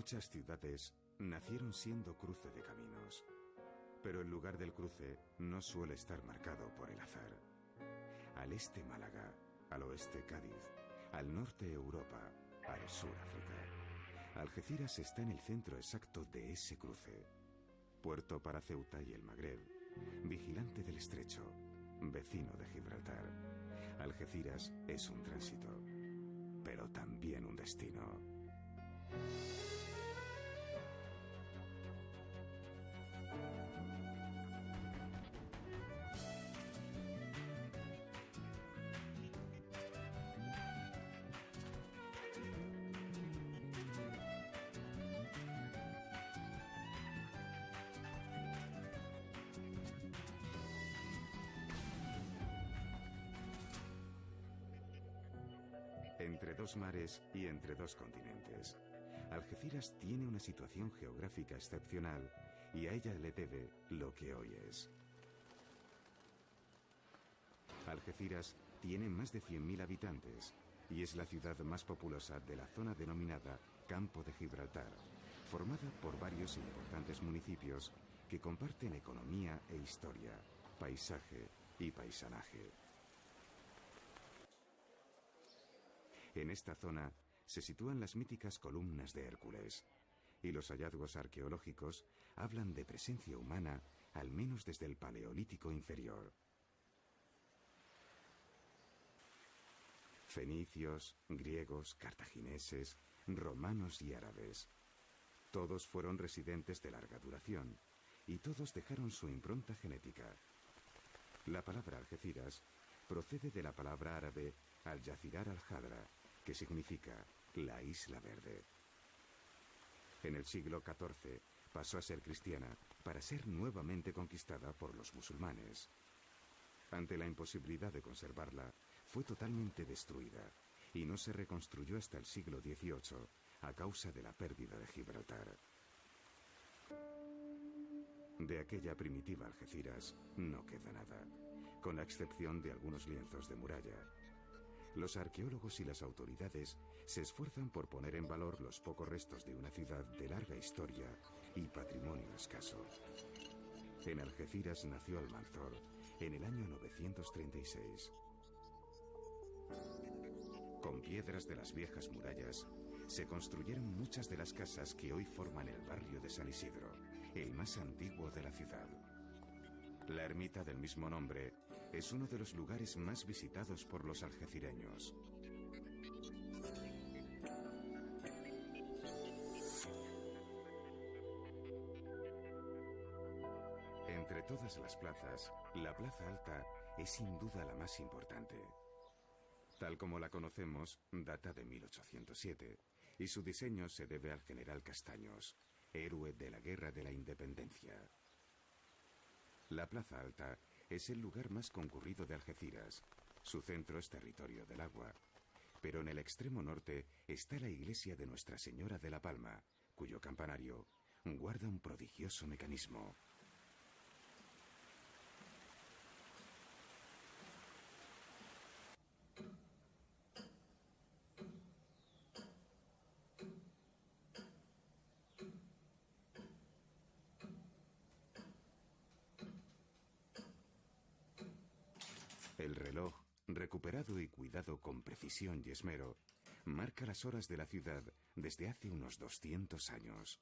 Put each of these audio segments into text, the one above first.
Muchas ciudades nacieron siendo cruce de caminos, pero el lugar del cruce no suele estar marcado por el azar. Al este Málaga, al oeste Cádiz, al norte Europa, al sur África. Algeciras está en el centro exacto de ese cruce. Puerto para Ceuta y el Magreb, vigilante del estrecho, vecino de Gibraltar. Algeciras es un tránsito, pero también un destino. Entre dos mares y entre dos continentes, Algeciras tiene una situación geográfica excepcional y a ella le debe lo que hoy es. Algeciras tiene más de 100.000 habitantes y es la ciudad más populosa de la zona denominada Campo de Gibraltar, formada por varios e importantes municipios que comparten economía e historia, paisaje y paisanaje. En esta zona se sitúan las míticas columnas de Hércules, y los hallazgos arqueológicos hablan de presencia humana al menos desde el Paleolítico inferior. Fenicios, griegos, cartagineses, romanos y árabes. Todos fueron residentes de larga duración, y todos dejaron su impronta genética. La palabra Algeciras procede de la palabra árabe al-Yazirar al-Hadra, que significa la isla verde. En el siglo XIV pasó a ser cristiana para ser nuevamente conquistada por los musulmanes. Ante la imposibilidad de conservarla, fue totalmente destruida y no se reconstruyó hasta el siglo XVIII a causa de la pérdida de Gibraltar. De aquella primitiva Algeciras no queda nada, con la excepción de algunos lienzos de muralla. Los arqueólogos y las autoridades se esfuerzan por poner en valor los pocos restos de una ciudad de larga historia y patrimonio escaso. En Algeciras nació Almanzor en el año 936. Con piedras de las viejas murallas se construyeron muchas de las casas que hoy forman el barrio de San Isidro, el más antiguo de la ciudad. La ermita del mismo nombre es uno de los lugares más visitados por los algecireños. Entre todas las plazas, la Plaza Alta es sin duda la más importante. Tal como la conocemos, data de 1807, y su diseño se debe al general Castaños, héroe de la Guerra de la Independencia. La Plaza Alta es el lugar más concurrido de Algeciras. Su centro es territorio del agua. Pero en el extremo norte está la iglesia de Nuestra Señora de la Palma, cuyo campanario guarda un prodigioso mecanismo. El reloj, recuperado y cuidado con precisión y esmero, marca las horas de la ciudad desde hace unos 200 años.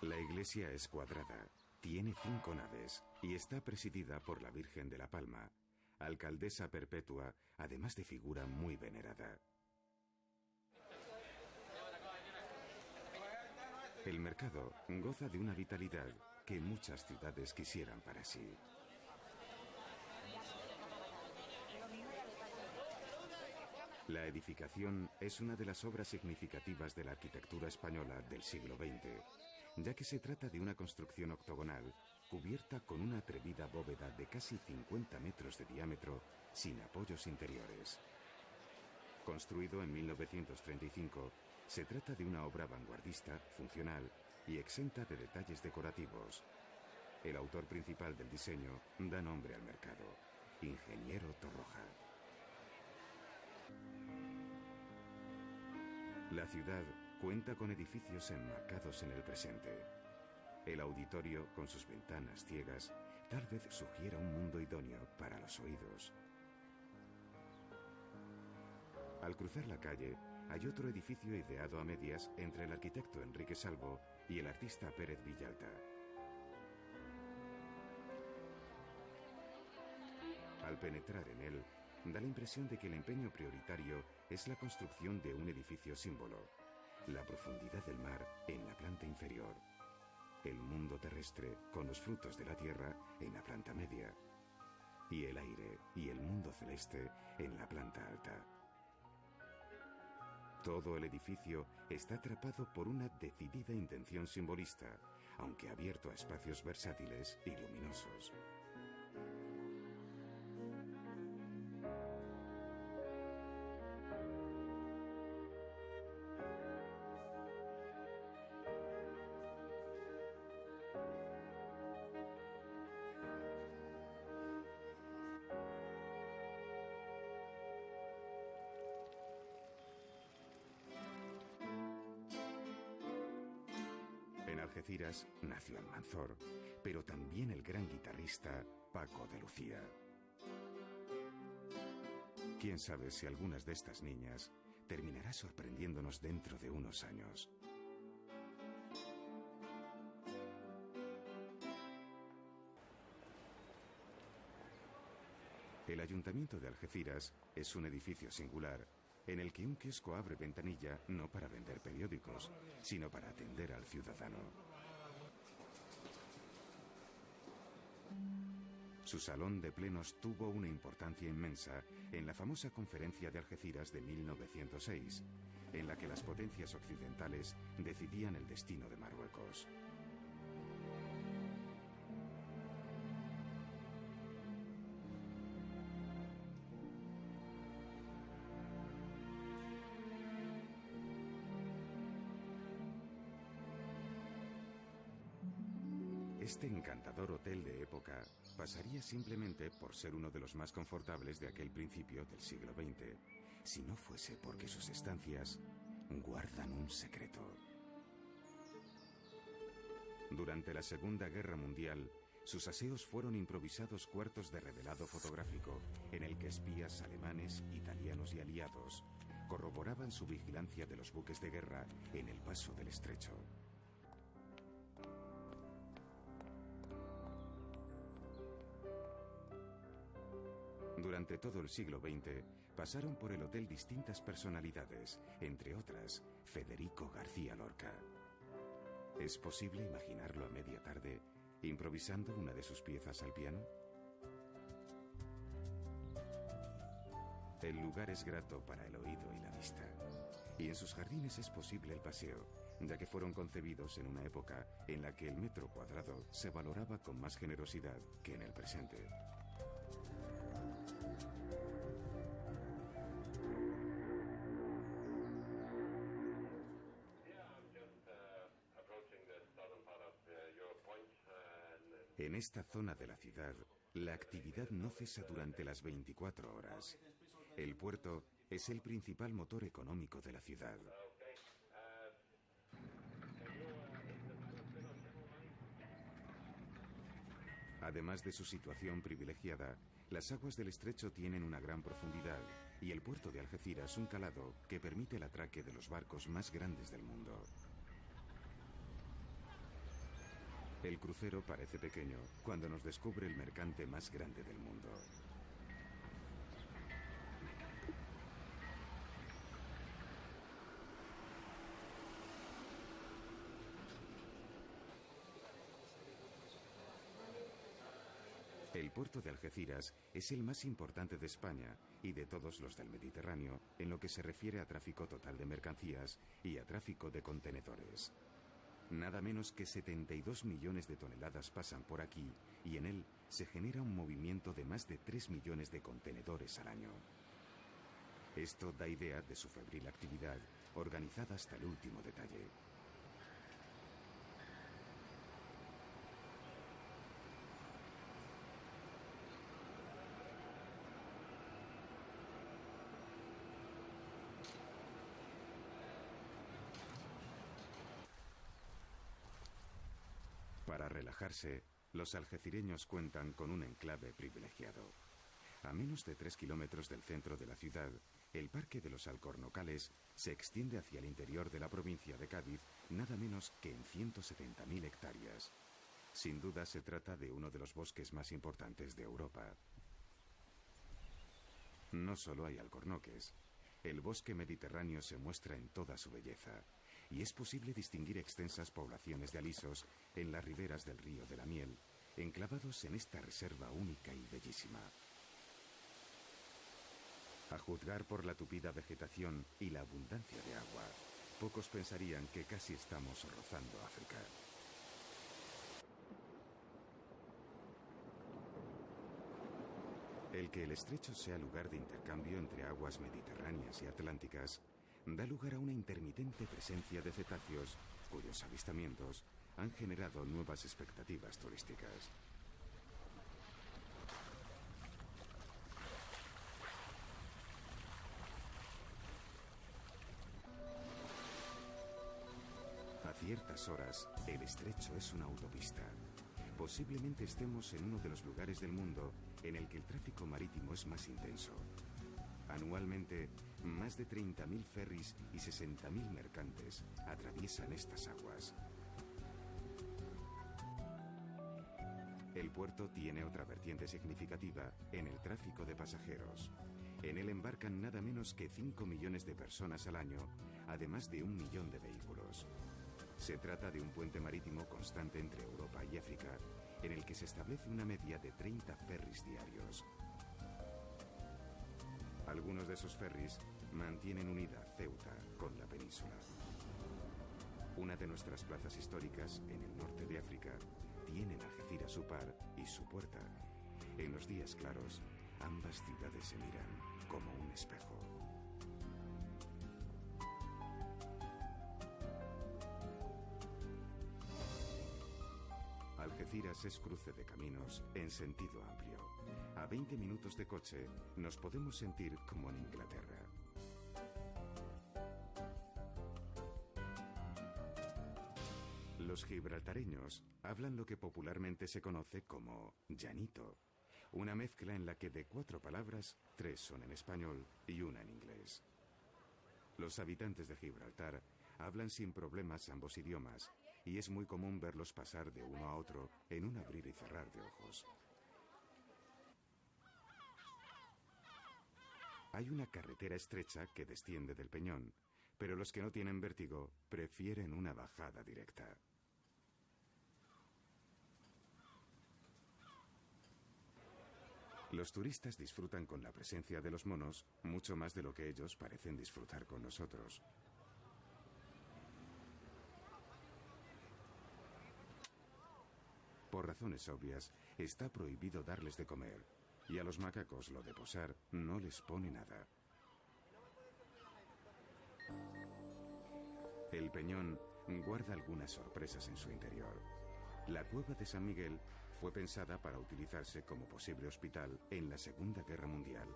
La iglesia es cuadrada, tiene 5 naves y está presidida por la Virgen de la Palma, alcaldesa perpetua, además de figura muy venerada. El mercado goza de una vitalidad que muchas ciudades quisieran para sí. La edificación es una de las obras significativas de la arquitectura española del siglo XX, ya que se trata de una construcción octogonal cubierta con una atrevida bóveda de casi 50 metros de diámetro sin apoyos interiores. Construido en 1935, se trata de una obra vanguardista, funcional y exenta de detalles decorativos. El autor principal del diseño da nombre al mercado, Ingeniero Torroja. La ciudad cuenta con edificios enmarcados en el presente. El auditorio, con sus ventanas ciegas, tal vez sugiera un mundo idóneo para los oídos. Al cruzar la calle, hay otro edificio ideado a medias entre el arquitecto Enrique Salvo y el artista Pérez Villalta. Al penetrar en él, da la impresión de que el empeño prioritario es la construcción de un edificio símbolo, la profundidad del mar en la planta inferior, el mundo terrestre con los frutos de la tierra en la planta media, y el aire y el mundo celeste en la planta alta. Todo el edificio está atrapado por una decidida intención simbolista, aunque abierto a espacios versátiles y luminosos. En Algeciras nació Almanzor, pero también el gran guitarrista Paco de Lucía. Quién sabe si algunas de estas niñas terminará sorprendiéndonos dentro de unos años. El Ayuntamiento de Algeciras es un edificio singular en el que un kiosco abre ventanilla no para vender periódicos, sino para atender al ciudadano. Su salón de plenos tuvo una importancia inmensa en la famosa Conferencia de Algeciras de 1906, en la que las potencias occidentales decidían el destino de Marruecos. Este encantador hotel de época pasaría simplemente por ser uno de los más confortables de aquel principio del siglo XX, si no fuese porque sus estancias guardan un secreto. Durante la Segunda Guerra Mundial, sus aseos fueron improvisados cuartos de revelado fotográfico, en el que espías alemanes, italianos y aliados corroboraban su vigilancia de los buques de guerra en el paso del Estrecho. Durante todo el siglo XX pasaron por el hotel distintas personalidades, entre otras Federico García Lorca. ¿Es posible imaginarlo a media tarde improvisando una de sus piezas al piano? El lugar es grato para el oído y la vista, y en sus jardines es posible el paseo, ya que fueron concebidos en una época en la que el metro cuadrado se valoraba con más generosidad que en el presente. En esta zona de la ciudad, la actividad no cesa durante las 24 horas. El puerto es el principal motor económico de la ciudad. Además de su situación privilegiada, las aguas del estrecho tienen una gran profundidad y el puerto de Algeciras un calado que permite el atraque de los barcos más grandes del mundo. El crucero parece pequeño cuando nos descubre el mercante más grande del mundo. El puerto de Algeciras es el más importante de España y de todos los del Mediterráneo en lo que se refiere a tráfico total de mercancías y a tráfico de contenedores. Nada menos que 72 millones de toneladas pasan por aquí y en él se genera un movimiento de más de 3 millones de contenedores al año. Esto da idea de su febril actividad, organizada hasta el último detalle. Para relajarse, los algecireños cuentan con un enclave privilegiado. A menos de 3 kilómetros del centro de la ciudad, el Parque de los Alcornocales se extiende hacia el interior de la provincia de Cádiz, nada menos que en 170.000 hectáreas. Sin duda se trata de uno de los bosques más importantes de Europa. No solo hay alcornoques. El bosque mediterráneo se muestra en toda su belleza, y es posible distinguir extensas poblaciones de alisos en las riberas del río de la Miel, enclavados en esta reserva única y bellísima. A juzgar por la tupida vegetación y la abundancia de agua, pocos pensarían que casi estamos rozando África. El que el estrecho sea lugar de intercambio entre aguas mediterráneas y atlánticas da lugar a una intermitente presencia de cetáceos cuyos avistamientos han generado nuevas expectativas turísticas. A ciertas horas, el estrecho es una autopista. Posiblemente estemos en uno de los lugares del mundo en el que el tráfico marítimo es más intenso. Anualmente, más de 30.000 ferries y 60.000 mercantes atraviesan estas aguas. El puerto tiene otra vertiente significativa en el tráfico de pasajeros. En él embarcan nada menos que 5 millones de personas al año, además de 1 millón de vehículos. Se trata de un puente marítimo constante entre Europa y África, en el que se establece una media de 30 ferries diarios. Algunos de esos ferries mantienen unida Ceuta con la península. Una de nuestras plazas históricas, en el norte de África, tiene en Algeciras su par y su puerta. En los días claros, ambas ciudades se miran como un espejo. Algeciras es cruce de caminos en sentido amplio. A 20 minutos de coche nos podemos sentir como en Inglaterra. Los gibraltareños hablan lo que popularmente se conoce como llanito, una mezcla en la que de 4 palabras, 3 son en español y una en inglés. Los habitantes de Gibraltar hablan sin problemas ambos idiomas y es muy común verlos pasar de uno a otro en un abrir y cerrar de ojos. Hay una carretera estrecha que desciende del peñón, pero los que no tienen vértigo prefieren una bajada directa. Los turistas disfrutan con la presencia de los monos mucho más de lo que ellos parecen disfrutar con nosotros. Por razones obvias, está prohibido darles de comer, y a los macacos lo de posar no les pone nada. El peñón guarda algunas sorpresas en su interior. La cueva de San Miguel fue pensada para utilizarse como posible hospital en la Segunda Guerra Mundial,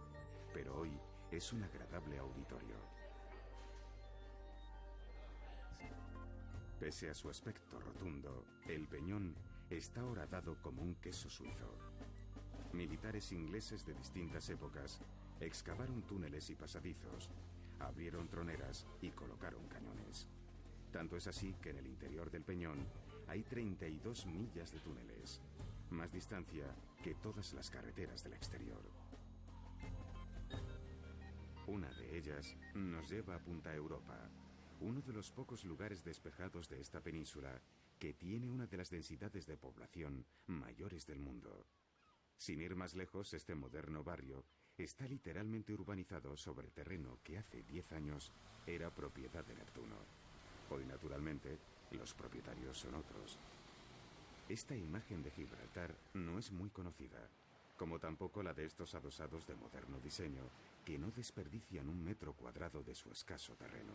pero hoy es un agradable auditorio. Pese a su aspecto rotundo, el peñón está horadado como un queso suizo. Militares ingleses de distintas épocas excavaron túneles y pasadizos, abrieron troneras y colocaron cañones. Tanto es así que en el interior del peñón hay 32 millas de túneles, más distancia que todas las carreteras del exterior. Una de ellas nos lleva a Punta Europa, uno de los pocos lugares despejados de esta península que tiene una de las densidades de población mayores del mundo. Sin ir más lejos, este moderno barrio está literalmente urbanizado sobre terreno que hace 10 años era propiedad de Neptuno. Hoy, naturalmente, los propietarios son otros. Esta imagen de Gibraltar no es muy conocida, como tampoco la de estos adosados de moderno diseño, que no desperdician un metro cuadrado de su escaso terreno.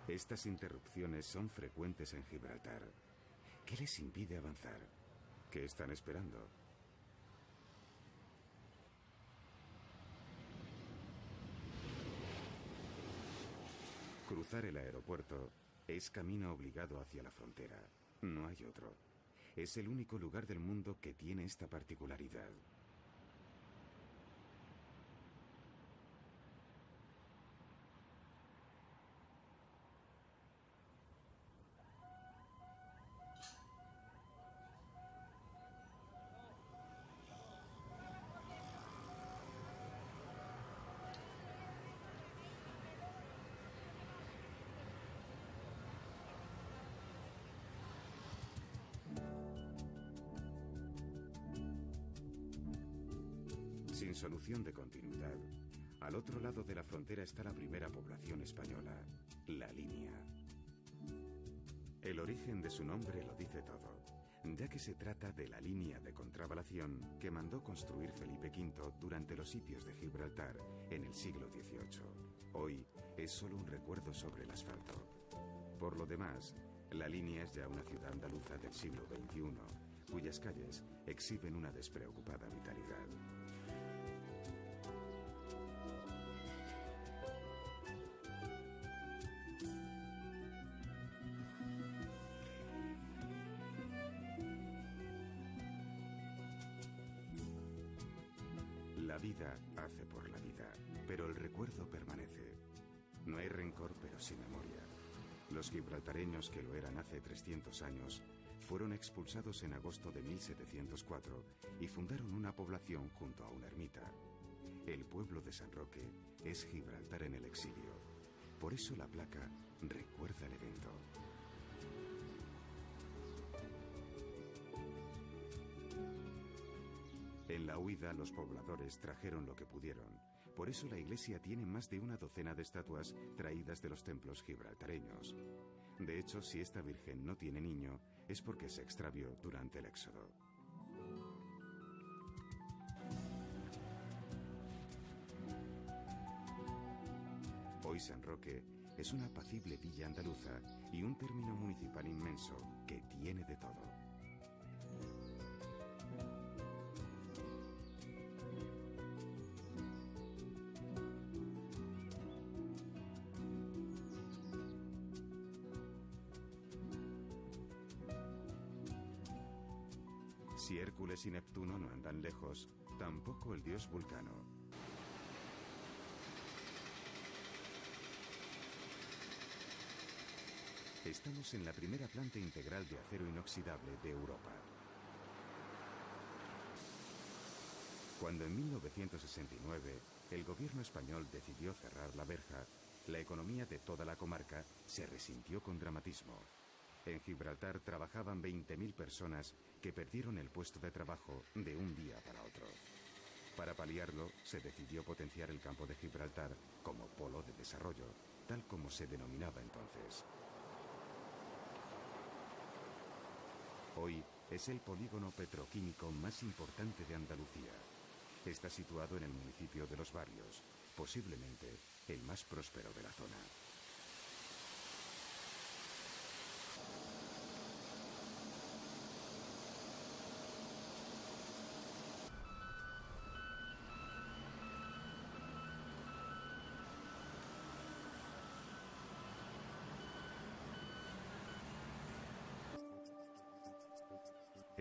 Estas interrupciones son frecuentes en Gibraltar. ¿Qué les impide avanzar? ¿Qué están esperando? Cruzar el aeropuerto es camino obligado hacia la frontera. No hay otro. Es el único lugar del mundo que tiene esta particularidad. Sin solución de continuidad, al otro lado de la frontera está la primera población española, La Línea. El origen de su nombre lo dice todo, ya que se trata de la línea de contravalación que mandó construir Felipe V durante los sitios de Gibraltar en el siglo XVIII. Hoy es solo un recuerdo sobre el asfalto. Por lo demás, La Línea es ya una ciudad andaluza del siglo XXI, cuyas calles exhiben una despreocupada vitalidad. La vida hace por la vida, pero el recuerdo permanece. No hay rencor, pero sí memoria. Los gibraltareños que lo eran hace 300 años fueron expulsados en agosto de 1704 y fundaron una población junto a una ermita. El pueblo de San Roque es Gibraltar en el exilio. Por eso la placa recuerda el evento. En la huida, los pobladores trajeron lo que pudieron. Por eso la iglesia tiene más de una docena de estatuas traídas de los templos gibraltareños. De hecho, si esta virgen no tiene niño, es porque se extravió durante el éxodo. Hoy San Roque es una apacible villa andaluza y un término municipal inmenso que tiene de todo. Si Hércules y Neptuno no andan lejos, tampoco el dios Vulcano. Estamos en la primera planta integral de acero inoxidable de Europa. Cuando en 1969 el gobierno español decidió cerrar la verja, la economía de toda la comarca se resintió con dramatismo. En Gibraltar trabajaban 20.000 personas que perdieron el puesto de trabajo de un día para otro. Para paliarlo, se decidió potenciar el campo de Gibraltar como polo de desarrollo, tal como se denominaba entonces. Hoy es el polígono petroquímico más importante de Andalucía. Está situado en el municipio de Los Barrios, posiblemente el más próspero de la zona.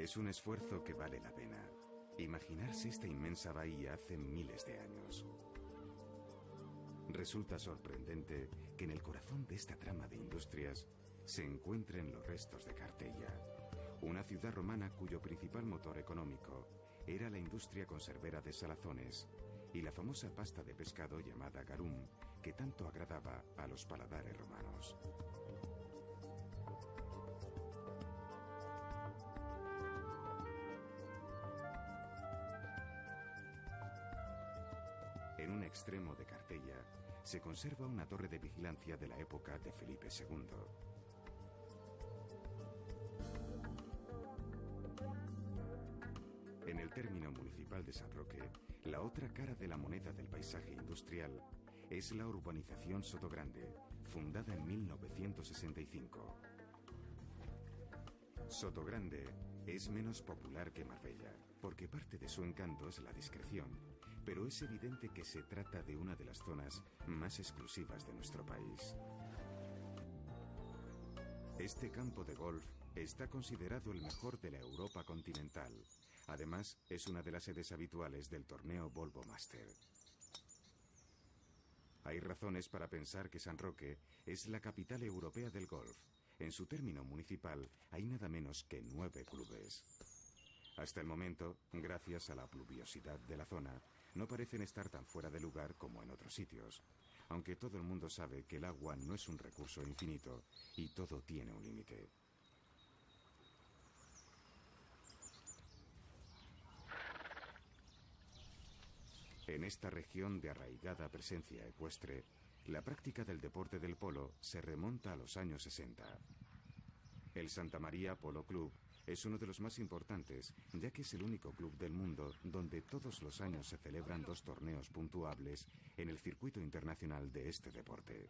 Es un esfuerzo que vale la pena. Imaginarse esta inmensa bahía hace miles de años. Resulta sorprendente que en el corazón de esta trama de industrias se encuentren los restos de Cartella, una ciudad romana cuyo principal motor económico era la industria conservera de salazones y la famosa pasta de pescado llamada garum, que tanto agradaba a los paladares romanos. extremo de Cartella se conserva una torre de vigilancia de la época de Felipe II. En el término municipal de San Roque, la otra cara de la moneda del paisaje industrial es la urbanización Sotogrande, fundada en 1965. Sotogrande es menos popular que Marbella, porque parte de su encanto es la discreción, pero es evidente que se trata de una de las zonas más exclusivas de nuestro país. Este campo de golf está considerado el mejor de la Europa continental. Además, es una de las sedes habituales del torneo Volvo Master. Hay razones para pensar que San Roque es la capital europea del golf. En su término municipal hay nada menos que 9 clubes. Hasta el momento, gracias a la pluviosidad de la zona, no parecen estar tan fuera de lugar como en otros sitios, aunque todo el mundo sabe que el agua no es un recurso infinito y todo tiene un límite. En esta región de arraigada presencia ecuestre, la práctica del deporte del polo se remonta a los años 60. El Santa María Polo Club es uno de los más importantes, ya que es el único club del mundo donde todos los años se celebran 2 torneos puntuables en el circuito internacional de este deporte.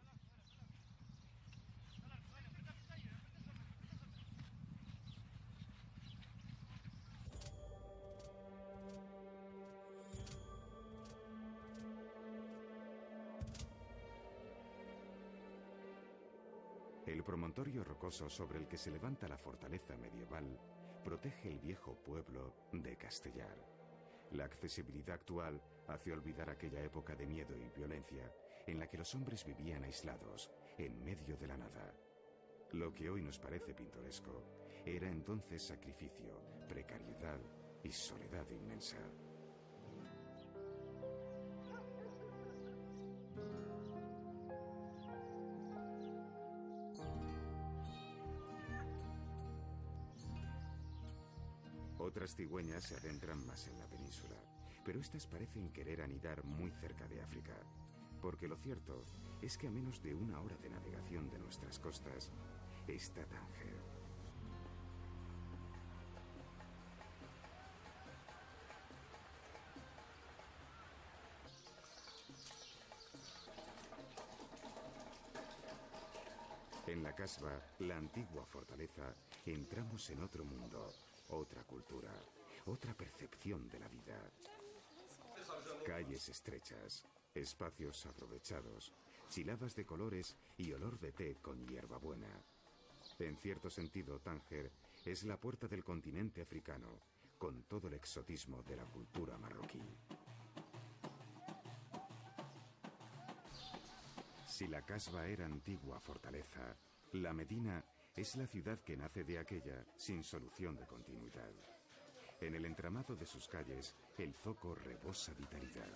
El promontorio rocoso sobre el que se levanta la fortaleza medieval protege el viejo pueblo de Castellar. La accesibilidad actual hace olvidar aquella época de miedo y violencia en la que los hombres vivían aislados, en medio de la nada. Lo que hoy nos parece pintoresco era entonces sacrificio, precariedad y soledad inmensa. Otras cigüeñas se adentran más en la península, pero estas parecen querer anidar muy cerca de África, porque lo cierto es que a menos de 1 hora de navegación de nuestras costas está Tánger. En la Casbah, la antigua fortaleza, entramos en otro mundo, otra cultura, otra percepción de la vida. Calles estrechas, espacios aprovechados, chiladas de colores y olor de té con hierbabuena. En cierto sentido, Tánger es la puerta del continente africano, con todo el exotismo de la cultura marroquí. Si la Casbah era antigua fortaleza, la Medina es la ciudad que nace de aquella sin solución de continuidad. En el entramado de sus calles, el zoco rebosa vitalidad.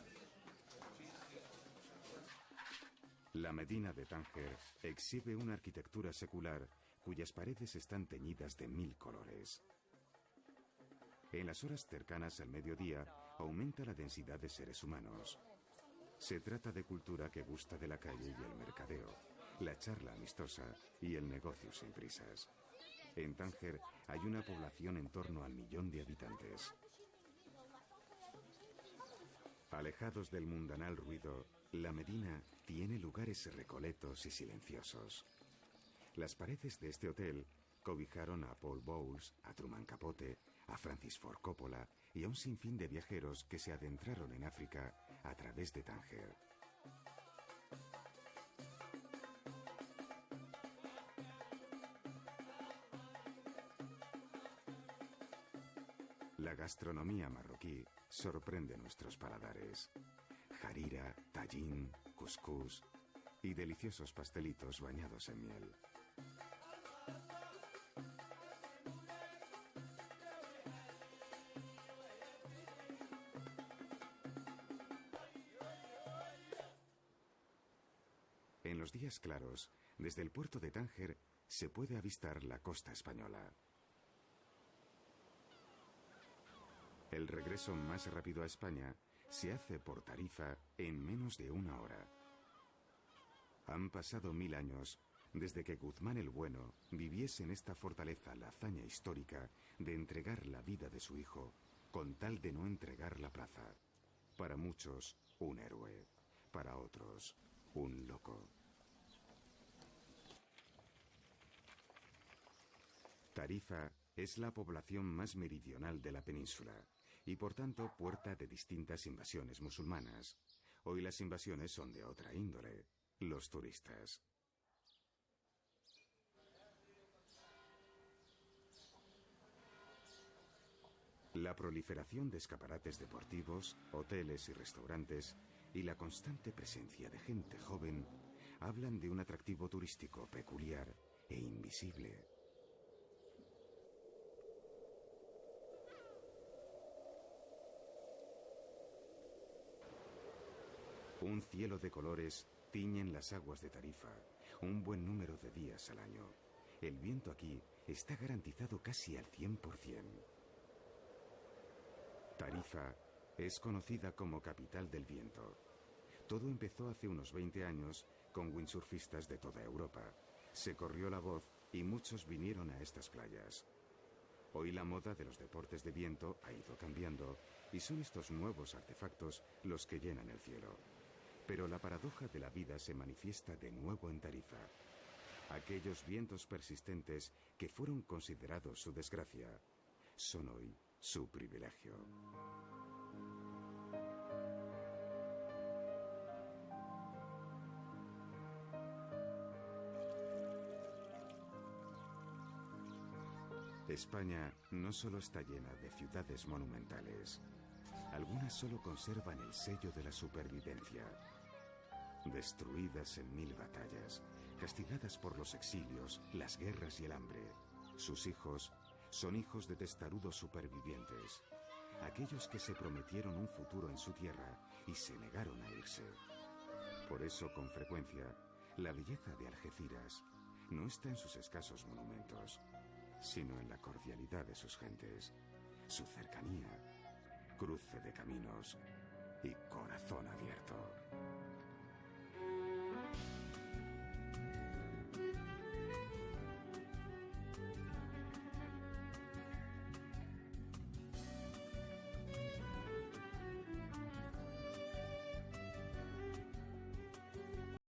La Medina de Tánger exhibe una arquitectura secular cuyas paredes están teñidas de 1000 colores. En las horas cercanas al mediodía aumenta la densidad de seres humanos. Se trata de cultura que gusta de la calle y el mercadeo, la charla amistosa y el negocio sin prisas. En Tánger hay una población en torno al 1.000.000 de habitantes. Alejados del mundanal ruido, la Medina tiene lugares recoletos y silenciosos. Las paredes de este hotel cobijaron a Paul Bowles, a Truman Capote, a Francis Ford Coppola y a un sinfín de viajeros que se adentraron en África a través de Tánger. La gastronomía marroquí sorprende nuestros paladares. Harira, tajín, cuscús y deliciosos pastelitos bañados en miel. En los días claros, desde el puerto de Tánger se puede avistar la costa española. El regreso más rápido a España se hace por Tarifa en menos de una hora. Han pasado 1000 años desde que Guzmán el Bueno viviese en esta fortaleza la hazaña histórica de entregar la vida de su hijo con tal de no entregar la plaza. Para muchos, un héroe. Para otros, un loco. Tarifa es la población más meridional de la península y por tanto puerta de distintas invasiones musulmanas. Hoy las invasiones son de otra índole, los turistas. La proliferación de escaparates deportivos, hoteles y restaurantes y la constante presencia de gente joven hablan de un atractivo turístico peculiar e invisible. Un cielo de colores tiñen las aguas de Tarifa, un buen número de días al año. El viento aquí está garantizado casi al 100%. Tarifa es conocida como capital del viento. Todo empezó hace unos 20 años con windsurfistas de toda Europa. Se corrió la voz y muchos vinieron a estas playas. Hoy la moda de los deportes de viento ha ido cambiando y son estos nuevos artefactos los que llenan el cielo. Pero la paradoja de la vida se manifiesta de nuevo en Tarifa. Aquellos vientos persistentes que fueron considerados su desgracia son hoy su privilegio. España no solo está llena de ciudades monumentales, algunas solo conservan el sello de la supervivencia. Destruidas en 1000 batallas, castigadas por los exilios, las guerras y el hambre, sus hijos son hijos de testarudos supervivientes, aquellos que se prometieron un futuro en su tierra y se negaron a irse. Por eso, con frecuencia, la belleza de Algeciras no está en sus escasos monumentos, sino en la cordialidad de sus gentes, su cercanía, cruce de caminos y corazón abierto.